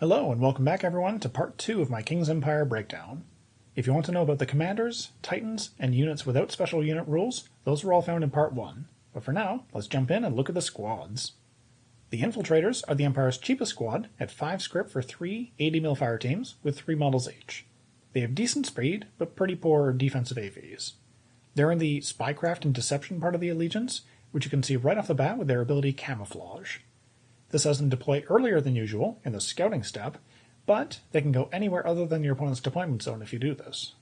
Hello and welcome back everyone to part 2 of my King's Empire breakdown. If you want to know about the commanders, titans, and units without special unit rules, those are all found in part 1. But for now, let's jump in and look at the squads. The Infiltrators are the Empire's cheapest squad at 5 script for 3 80mm fire teams with 3 models each. They have decent speed, but pretty poor defensive AVs. They're in the spycraft and deception part of the allegiance, which you can see right off the bat with their ability Camouflage. This has them deploy earlier than usual in the scouting step, but they can go anywhere other than your opponent's deployment zone if you do this.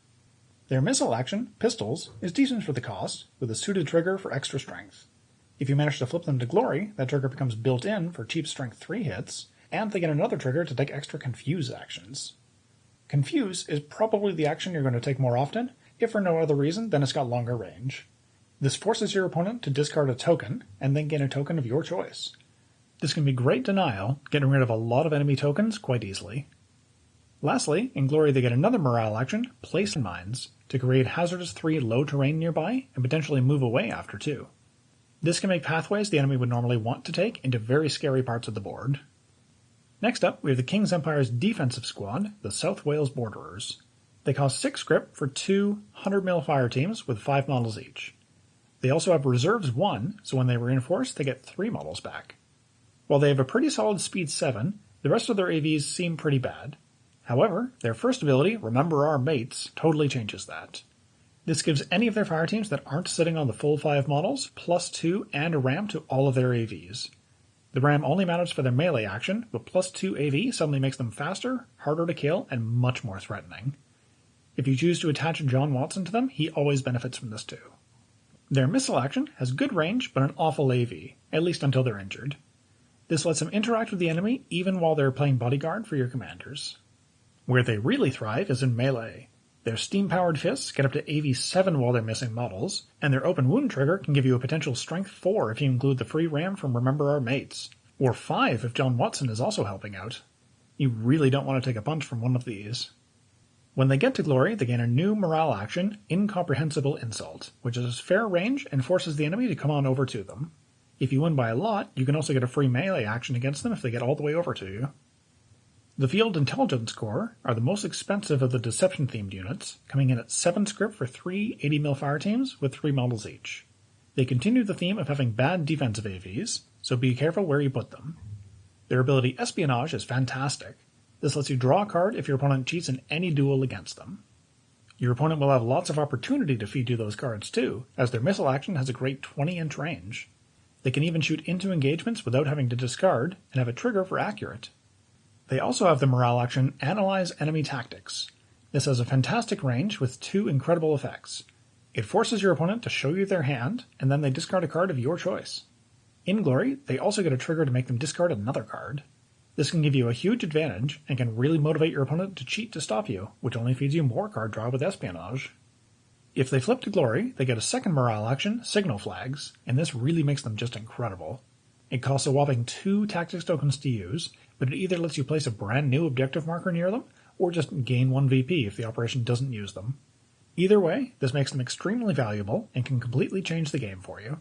Their missile action, Pistols, is decent for the cost, with a suited trigger for extra strength. If you manage to flip them to Glory, that trigger becomes built in for cheap strength 3 hits, and they get another trigger to take extra Confuse actions. Confuse is probably the action you're going to take more often, if for no other reason than it's got longer range. This forces your opponent to discard a token, and then gain a token of your choice. This can be great denial, getting rid of a lot of enemy tokens quite easily. Lastly, in Glory they get another morale action, Place Mines, to create hazardous 3 low terrain nearby and potentially move away after 2. This can make pathways the enemy would normally want to take into very scary parts of the board. Next up, we have the King's Empire's defensive squad, the South Wales Borderers. They cost 6 script for 2 100mm fire teams with 5 models each. They also have Reserves 1, so when they reinforce, they get 3 models back. While they have a pretty solid speed 7, the rest of their AVs seem pretty bad. However, their first ability, Remember Our Mates, totally changes that. This gives any of their fire teams that aren't sitting on the full 5 models +2 and a ram to all of their AVs. The ram only matters for their melee action, but +2 AV suddenly makes them faster, harder to kill, and much more threatening. If you choose to attach John Watson to them, he always benefits from this too. Their missile action has good range but an awful AV, at least until they're injured. This lets them interact with the enemy even while they're playing bodyguard for your commanders. Where they really thrive is in melee. Their steam-powered fists get up to AV 7 while they're missing models, and their open wound trigger can give you a potential strength 4 if you include the free ram from Remember Our Mates, or 5 if John Watson is also helping out. You really don't want to take a punch from one of these. When they get to Glory, they gain a new morale action, Incomprehensible Insult, which is fair range and forces the enemy to come on over to them. If you win by a lot, you can also get a free melee action against them if they get all the way over to you. The Field Intelligence Corps are the most expensive of the Deception-themed units, coming in at 7 script for 3 80mm fire teams with 3 models each. They continue the theme of having bad defensive AVs, so be careful where you put them. Their ability Espionage is fantastic. This lets you draw a card if your opponent cheats in any duel against them. Your opponent will have lots of opportunity to feed you those cards too, as their missile action has a great 20-inch range. They can even shoot into engagements without having to discard, and have a trigger for accurate. They also have the morale action Analyze Enemy Tactics. This has a fantastic range with 2 incredible effects. It forces your opponent to show you their hand, and then they discard a card of your choice. In Glory, they also get a trigger to make them discard another card. This can give you a huge advantage, and can really motivate your opponent to cheat to stop you, which only feeds you more card draw with Espionage. If they flip to Glory, they get a second morale action, Signal Flags, and this really makes them just incredible. It costs a whopping 2 tactics tokens to use, but it either lets you place a brand new objective marker near them, or just gain 1 VP if the operation doesn't use them. Either way, this makes them extremely valuable, and can completely change the game for you.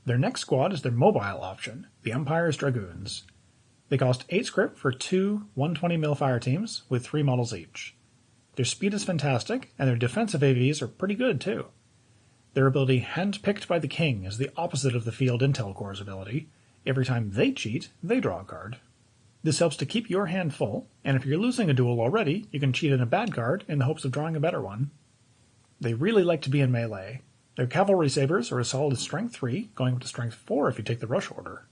Their next squad is their mobile option, the Empire's Dragoons. They cost 8 script for 2 120mm fire teams with 3 models each. Their speed is fantastic, and their defensive AVs are pretty good too. Their ability Handpicked by the King is the opposite of the Field Intel Corps' ability. Every time they cheat, they draw a card. This helps to keep your hand full, and if you're losing a duel already, you can cheat in a bad card in the hopes of drawing a better one. They really like to be in melee. Their Cavalry Sabers are a solid Strength 3, going up to Strength 4 if you take the Rush Order.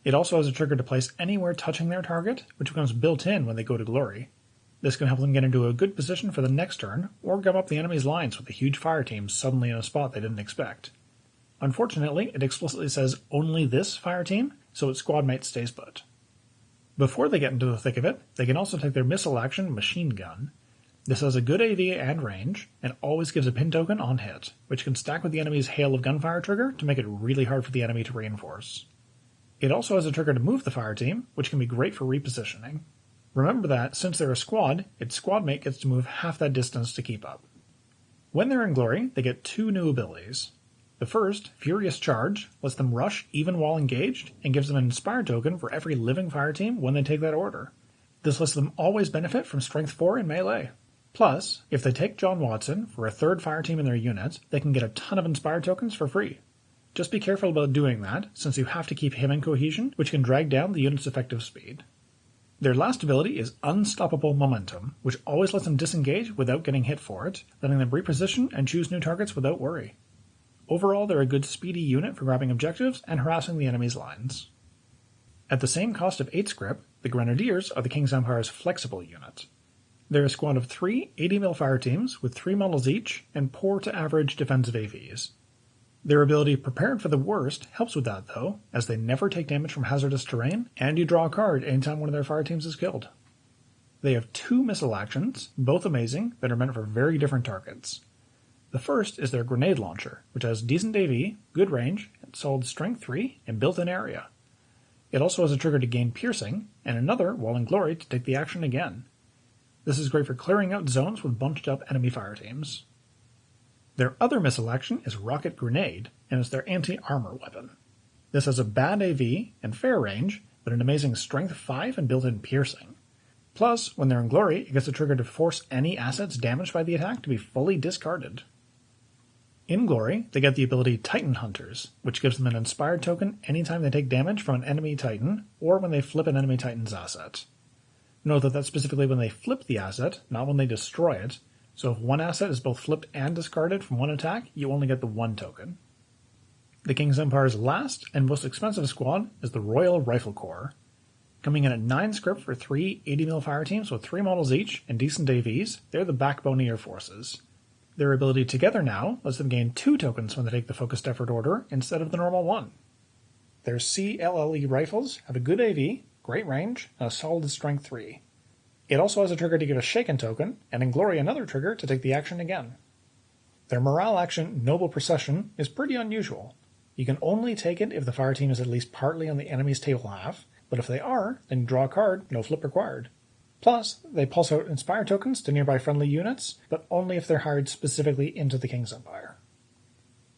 It also has a trigger to place anywhere touching their target, which becomes built in when they go to Glory. This can help them get into a good position for the next turn, or gum up the enemy's lines with a huge fire team suddenly in a spot they didn't expect. Unfortunately, it explicitly says only this fire team, so its squad mate stays put. Before they get into the thick of it, they can also take their missile action, Machine Gun. This has a good AV and range, and always gives a pin token on hit, which can stack with the enemy's Hail of Gunfire trigger to make it really hard for the enemy to reinforce. It also has a trigger to move the fire team, which can be great for repositioning. Remember that, since they're a squad, its squad mate gets to move half that distance to keep up. When they're in Glory, they get 2 new abilities. The first, Furious Charge, lets them rush even while engaged, and gives them an Inspired token for every living fire team when they take that order. This lets them always benefit from Strength 4 in melee. Plus, if they take John Watson for a third fire team in their unit, they can get a ton of Inspired tokens for free. Just be careful about doing that, since you have to keep him in cohesion, which can drag down the unit's effective speed. Their last ability is Unstoppable Momentum, which always lets them disengage without getting hit for it, letting them reposition and choose new targets without worry. Overall, they're a good speedy unit for grabbing objectives and harassing the enemy's lines. At the same cost of 8 scrip, the Grenadiers are the King's Empire's flexible unit. They're a squad of 3 80mm fire teams with 3 models each and poor to average defensive AVs. Their ability Prepared for the Worst helps with that though, as they never take damage from hazardous terrain, and you draw a card anytime one of their fire teams is killed. They have 2 missile actions, both amazing, that are meant for very different targets. The first is their Grenade Launcher, which has decent AV, good range, and solid Strength 3, and built-in area. It also has a trigger to gain Piercing, and another, while in Glory, to take the action again. This is great for clearing out zones with bunched up enemy fire teams. Their other missile action is Rocket Grenade, and is their anti-armor weapon. This has a bad AV and fair range, but an amazing Strength 5 and built-in Piercing. Plus, when they're in Glory, it gets a trigger to force any assets damaged by the attack to be fully discarded. In Glory, they get the ability Titan Hunters, which gives them an Inspired token anytime they take damage from an enemy Titan, or when they flip an enemy Titan's asset. Note that that's specifically when they flip the asset, not when they destroy it, so if one asset is both flipped and discarded from one attack, you only get the 1 token. The King's Empire's last and most expensive squad is the Royal Rifle Corps. Coming in at 9 script for 3 80mm fire teams with 3 models each and decent AVs, they're the backbone of your forces. Their ability Together Now lets them gain 2 tokens when they take the Focused Effort order instead of the normal 1. Their CLLE rifles have a good AV, great range, and a solid Strength 3. It also has a trigger to give a Shaken token, and in Glory another trigger to take the action again. Their morale action, Noble Procession, is pretty unusual. You can only take it if the fire team is at least partly on the enemy's table half, but if they are, then you draw a card, no flip required. Plus, they pulse out Inspire tokens to nearby friendly units, but only if they're hired specifically into the King's Empire.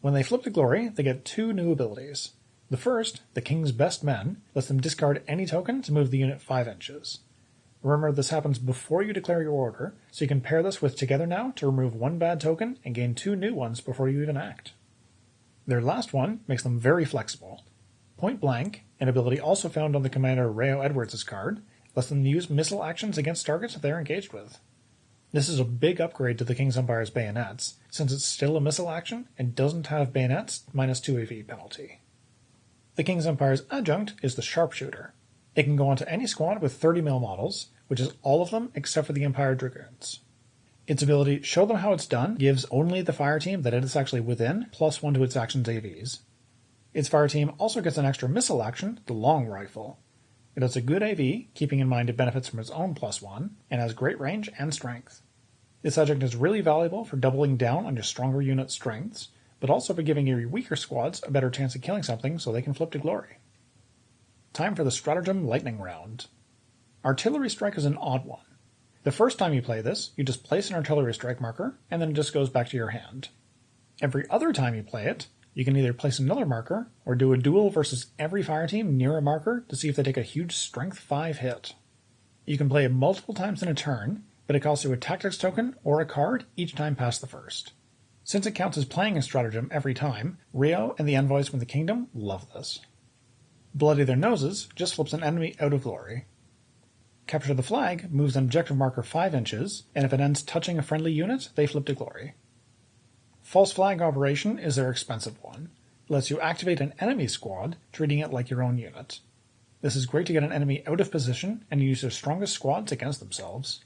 When they flip to Glory, they get 2 new abilities. The first, the King's Best Men, lets them discard any token to move the unit 5 inches. Remember, this happens before you declare your order, so you can pair this with Together Now to remove 1 bad token and gain 2 new ones before you even act. Their last one makes them very flexible. Point Blank, an ability also found on the Commander Rayo Edwards' card, lets them use missile actions against targets they're engaged with. This is a big upgrade to the King's Empire's bayonets, since it's still a missile action and doesn't have bayonets minus 2 AV penalty. The King's Empire's adjunct is the Sharpshooter. It can go onto any squad with 30mm models, which is all of them except for the Empire Dragoons. Its ability Show Them How It's Done gives only the fire team that it is actually within +1 to its action's AVs. Its fire team also gets an extra missile action, the Long Rifle. It has a good AV, keeping in mind it benefits from its own +1, and has great range and strength. This adjunct is really valuable for doubling down on your stronger unit strengths, but also for giving your weaker squads a better chance of killing something so they can flip to Glory. Time for the Stratagem Lightning Round. Artillery Strike is an odd one. The first time you play this, you just place an Artillery Strike marker, and then it just goes back to your hand. Every other time you play it, you can either place another marker, or do a duel versus every fire team near a marker to see if they take a huge Strength 5 hit. You can play it multiple times in a turn, but it costs you a Tactics token or a card each time past the first. Since it counts as playing a stratagem every time, Rio and the Envoys from the Kingdom love this. Bloody Their Noses just flips an enemy out of Glory. Capture the Flag moves an objective marker 5 inches, and if it ends touching a friendly unit, they flip to Glory. False Flag Operation is their expensive one. It lets you activate an enemy squad, treating it like your own unit. This is great to get an enemy out of position and use their strongest squads against themselves.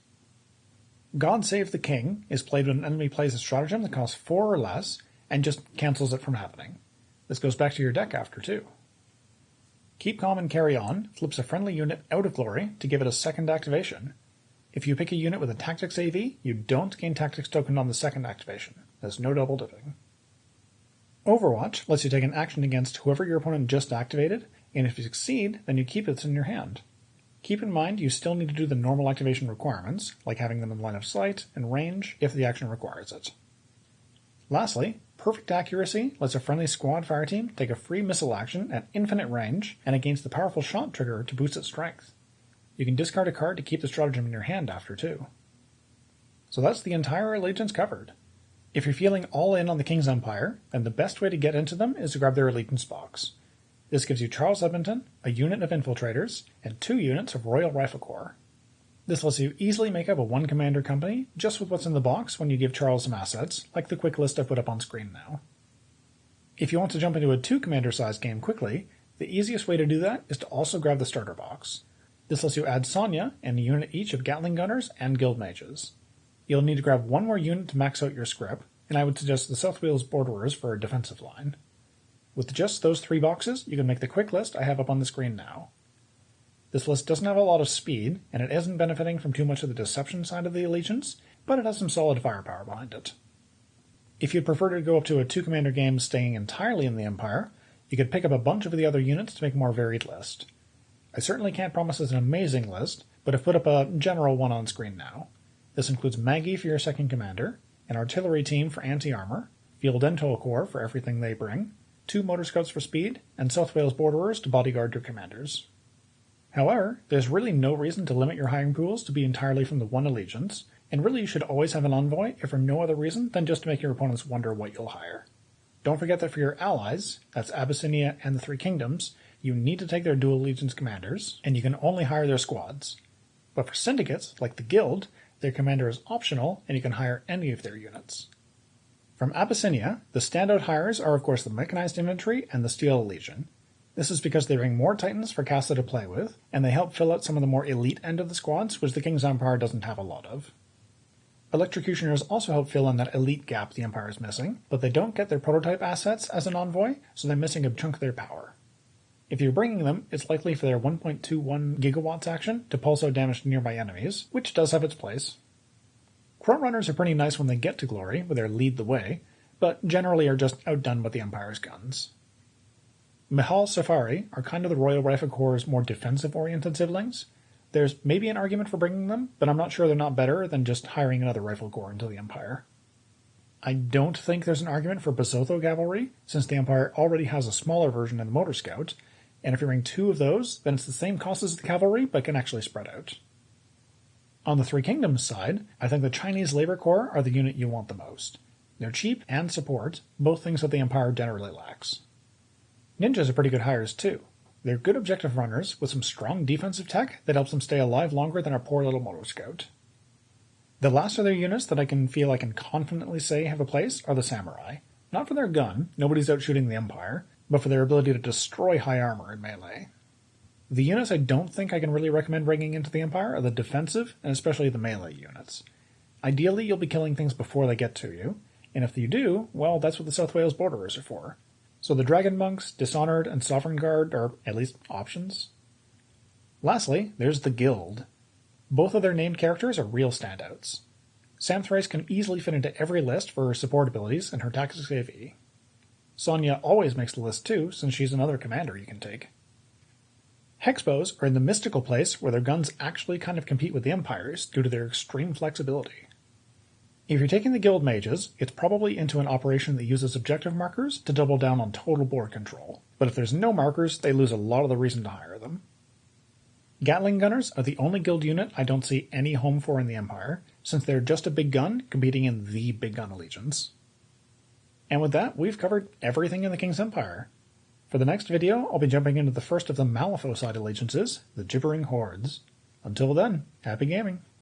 God Save the King is played when an enemy plays a stratagem that costs 4 or less, and just cancels it from happening. This goes back to your deck after too. Keep Calm and Carry On flips a friendly unit out of Glory to give it a second activation. If you pick a unit with a Tactics AV, you don't gain Tactics token on the second activation. There's no double dipping. Overwatch lets you take an action against whoever your opponent just activated, and if you succeed, then you keep it in your hand. Keep in mind you still need to do the normal activation requirements, like having them in line of sight and range if the action requires it. Lastly, Perfect Accuracy lets a friendly squad fire team take a free missile action at infinite range and against the powerful shot trigger to boost its strength. You can discard a card to keep the stratagem in your hand after too. So that's the entire allegiance covered. If you're feeling all in on the King's Empire, then the best way to get into them is to grab their allegiance box. This gives you Charles Edmonton, a unit of Infiltrators, and 2 units of Royal Rifle Corps. This lets you easily make up a 1-commander company just with what's in the box when you give Charles some assets, like the quick list I've put up on screen now. If you want to jump into a 2-commander size game quickly, the easiest way to do that is to also grab the starter box. This lets you add Sonya and a unit each of Gatling Gunners and Guild Mages. You'll need to grab 1 more unit to max out your script, and I would suggest the South Wales Borderers for a defensive line. With just those 3 boxes, you can make the quick list I have up on the screen now. This list doesn't have a lot of speed, and it isn't benefiting from too much of the deception side of the allegiance, but it has some solid firepower behind it. If you'd prefer to go up to a 2-commander game staying entirely in the Empire, you could pick up a bunch of the other units to make a more varied list. I certainly can't promise it's an amazing list, but I've put up a general one on screen now. This includes Maggie for your 2nd commander, an artillery team for anti-armor, Field Intel Corps for everything they bring, 2 Motor Scouts for speed, and South Wales Borderers to bodyguard your commanders. However, there's really no reason to limit your hiring pools to be entirely from the one allegiance, and really you should always have an envoy if for no other reason than just to make your opponents wonder what you'll hire. Don't forget that for your allies, that's Abyssinia and the 3 Kingdoms, you need to take their dual allegiance commanders, and you can only hire their squads. But for syndicates, like the Guild, their commander is optional, and you can hire any of their units. From Abyssinia, the standout hires are of course the Mechanized Infantry and the Steel Legion. This is because they bring more Titans for Casta to play with, and they help fill out some of the more elite end of the squads, which the King's Empire doesn't have a lot of. Electrocutioners also help fill in that elite gap the Empire is missing, but they don't get their prototype assets as an envoy, so they're missing a chunk of their power. If you're bringing them, it's likely for their 1.21 gigawatts action to pulse out damage to nearby enemies, which does have its place. Frontrunners are pretty nice when they get to glory, with their lead the way, but generally are just outdone by the Empire's guns. Mihal Safari are kind of the Royal Rifle Corps' more defensive-oriented siblings. There's maybe an argument for bringing them, but I'm not sure they're not better than just hiring another Rifle Corps into the Empire. I don't think there's an argument for Basotho Cavalry, since the Empire already has a smaller version in the Motor Scout, and if you bring 2 of those, then it's the same cost as the Cavalry, but can actually spread out. On the 3 Kingdoms side, I think the Chinese Labor Corps are the unit you want the most. They're cheap and support, both things that the Empire generally lacks. Ninjas are pretty good hires too. They're good objective runners with some strong defensive tech that helps them stay alive longer than our poor little Motor Scout. The last of their units that I feel I can confidently say have a place are the Samurai. Not for their gun, nobody's out shooting the Empire, but for their ability to destroy high armor in melee. The units I don't think I can really recommend bringing into the Empire are the defensive, and especially the melee units. Ideally, you'll be killing things before they get to you, and if you do, well, that's what the South Wales Borderers are for. So the Dragon Monks, Dishonored, and Sovereign Guard are at least options. Lastly, there's the Guild. Both of their named characters are real standouts. Sam Thrice can easily fit into every list for her support abilities and her tactics AV. Sonya always makes the list too, since she's another commander you can take. Hexbows are in the mystical place where their guns actually kind of compete with the Empire's due to their extreme flexibility. If you're taking the Guild Mages, it's probably into an operation that uses objective markers to double down on total board control, but if there's no markers, they lose a lot of the reason to hire them. Gatling Gunners are the only guild unit I don't see any home for in the Empire, since they're just a big gun competing in the big gun allegiance. And with that, we've covered everything in the King's Empire. For the next video, I'll be jumping into the first of the Malifaux side allegiances, the Gibbering Hordes. Until then, happy gaming!